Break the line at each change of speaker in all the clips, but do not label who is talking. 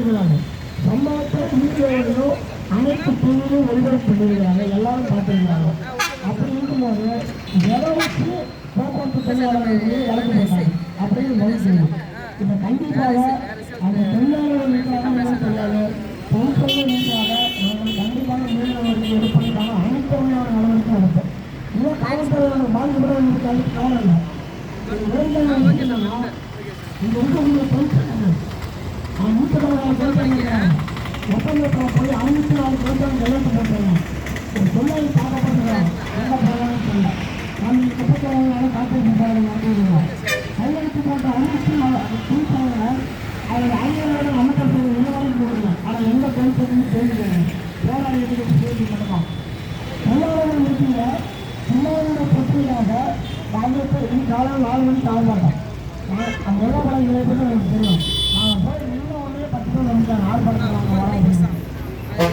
பார்த்துருக்கிறாங்க. சம்பவத்தை வீடியோவையோ அனைத்து டிவியிலும் ஒளிபரப்பு பண்ணியிருக்கிறாங்க, எல்லாரும் பார்த்துருக்கிறாங்க. அப்படி இருக்கும்போது எதை வச்சு போக்குவரத்து தொழிலாளர்களுக்கு வழக்கு போட்டாங்க அப்படின்னு மதிக்கணும். இப்போ கண்டிப்பாக அந்த தொழிலாளர்கள் இருக்கிறாங்க தெரியாது, பொதுப்பொருள் இருக்கிறாங்க. நாங்கள் கண்டிப்பாக மீனவர்களுக்கு எடுப்பதற்கான அனைத்து வகையான நடவடிக்கை எடுப்போம். இல்லை காவல்துறையாளர் பாதிக்கப்படுவதற்கு கவலை இல்லை. இங்கே இருக்கக்கூடிய தொழிற்சங்கங்கள் நூற்றுக்கணக்கான தொழிற்சங்கங்கள் ஒப்பந்தத்தில் போய் 54 தொழிற்சங்கம் கையெழுத்து போட்டாங்க. ஒரு தொழிலாளி பார்க்கப்படுகிறார், எந்த பிரகாரம் சொல்ல நாம் இந்த குற்றச்சாட்டுகளால் காப்பீட்டு மாற்றிடுவோம். கையெழுத்து போட்ட 54 தொழிற்சங்கங்கள் அதில் 5000 அமர்த்தப்பட்ட நிலவரம் கொடுக்கணும். ஆனால் எந்த தொழிற்சங்கமும் செய்திருக்காங்க. போராடியதுக்கு செய்தி நடக்கும். தொழிலாளர்கள் இருக்கீங்க, தொழிலாளர்களுடைய பிரச்சனையாக நாங்கள் இந்த காலம் 4 மணிக்கு ஆக மாட்டோம். அந்த நிலவரங்களை பற்றி எனக்கு தெரியும். நாங்கள் போய் நின்று உடனே 10 பேர் வந்துட்டாங்க, ஆர்ப்பாட்டம்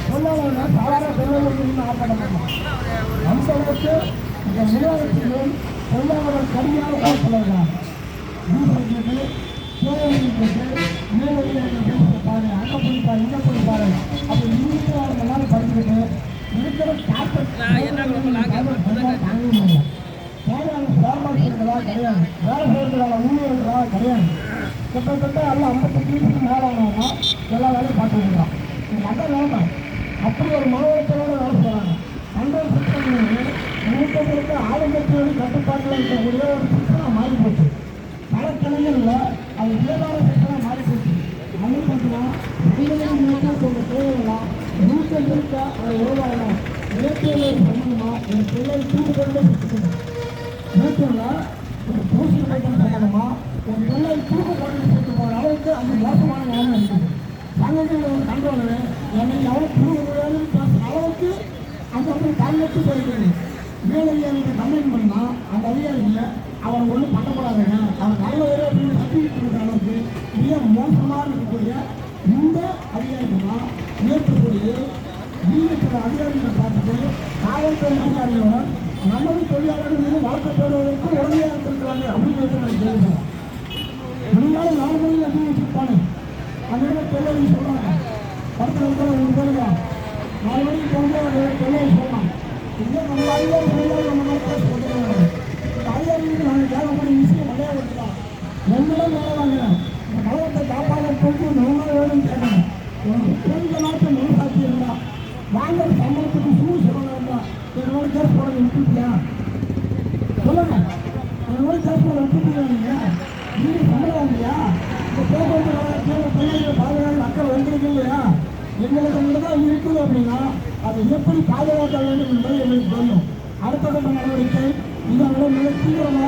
தொழிலாளர்கள் சாதாரண தொழிலாளர்கள் ஆர்ப்பாட்டம் பண்ணலாம். அந்த அளவுக்கு இந்த நிறுவனத்திலும் தொழிலாளர்கள் கடுமையாக பார்க்கிறார்கள். பாரு, அங்கே போய்ப்பாரு, இங்கே போய்ப்பாரு, அப்படி 24 மணி நேரம் படிச்சுக்கிட்டு இருக்கிற தாங்க முடியும். தேவையான சாமான்களா கிடையாது, வேலை செய்யறதுக்கான ஊழியர்களா கிடையாது. கிட்டத்தட்ட எல்லாம் 58 மேலானவங்க எல்லா வேலையும் பார்த்துருக்கலாம். நல்ல வேலை அப்படி ஒரு மாவட்டத்தோடு வேலை செய்கிறாங்க. அந்த சிஸ்டம் முழுக்க ஆளுங்கட்சியோடு கட்டுப்பாட்டில் இருக்கக்கூடிய ஒரு சிஸ்டமாக மாறி போச்சு. பல கிளைகளில் அது வியாபார சிஸ்டமாக மாறி போச்சு. அது பார்த்தீங்கன்னா தேவையெல்லாம் நூற்று இருக்க அதை உருவாகணும். இலக்கிய சம்பந்தமாக என் பிள்ளை தூக்குதொண்டே சுற்றணும். வீட்டில் ஒரு பூசி கட்டம் செய்யணுமா, ஒரு பிள்ளை தூக்கு கொண்டு சேர்த்து போகிற அளவுக்கு அந்த மோசமான நிலைமை இருக்குது. சங்கத்தில் ஒரு கண்ட்ரோலரு என்னை எவ்வளோ தூக்குறதுன்னு பேசுகிற அளவுக்கு அந்த அப்படி கண்ணுக்கு போயிருக்குது. மேலதிகாரிகள் கம்ப்ளைண்ட் பண்ணால் அந்த அதிகாரிங்க அவன் ஒன்றும் பண்ணக்கூடாதுங்க, அவன் நல்லவர் அப்படின்னு சர்டிஃபிகேட் கொடுக்குற அளவுக்கு மிக மோசமாக இருக்கக்கூடிய இந்த அதிகாரிகள் தான் ஏற்கக்கூடிய நீதித்துறை அதிகாரிகளை பார்த்துட்டு காவல்துறை அதிகாரிகளோட நமது தொழிலாளர்கள் மீது வழக்கப்படுவதற்கு உடனடியாக இருந்திருக்கிறாங்க அப்படின்னு நான் கேள்விப்பேன். முன்னாலும் 4 மணிக்கு எப்படி வச்சுருப்பானு அந்த தொழிலாளி சொல்கிறாங்க. படத்தில் இருக்கிற ஒரு பேருங்க 4 மணிக்கு போகும்போது தொழிலாளி சொல்லலாம். இதே நம்ம அதிகாரி தொழிலாளி நம்ம மாதிரி சொல்லுறாங்க. இந்த அதிகாரிகளுக்கு நாங்கள் தேவைப்படும் விஷயம் நிறையா வச்சுக்கலாம். எங்களும் வேலை வாங்குறேன். இந்த கழகத்தை காப்பாற்றுறதுக்கு நம்ம வேணும்னு கேட்கணும். கொஞ்ச நாட்கள் மனசாட்சி இருந்தால் வாங்குற சம்பளத்துக்கு சூழ் சொல்லணும் இருந்தால் என்னோட கேஸ் போட விட்டுட்டியா சொல்லுங்க. என்னோட கேஸ் போட விட்டுட்டியா நீங்கள் சம்பளம் வாங்கலையா? இந்த போக்குவரத்து தொழிலாளர்கள் பாதுகாப்பு அக்கறை வந்துருக்கு இல்லையா? எங்களுக்கு மட்டும்தான் இருக்குது அப்படின்னா அதை எப்படி பாதுகாக்க வேண்டும் என்பது எங்களுக்கு தெரியும். அடுத்த கட்ட நடவடிக்கை இதை விட மிக தீவிரமாக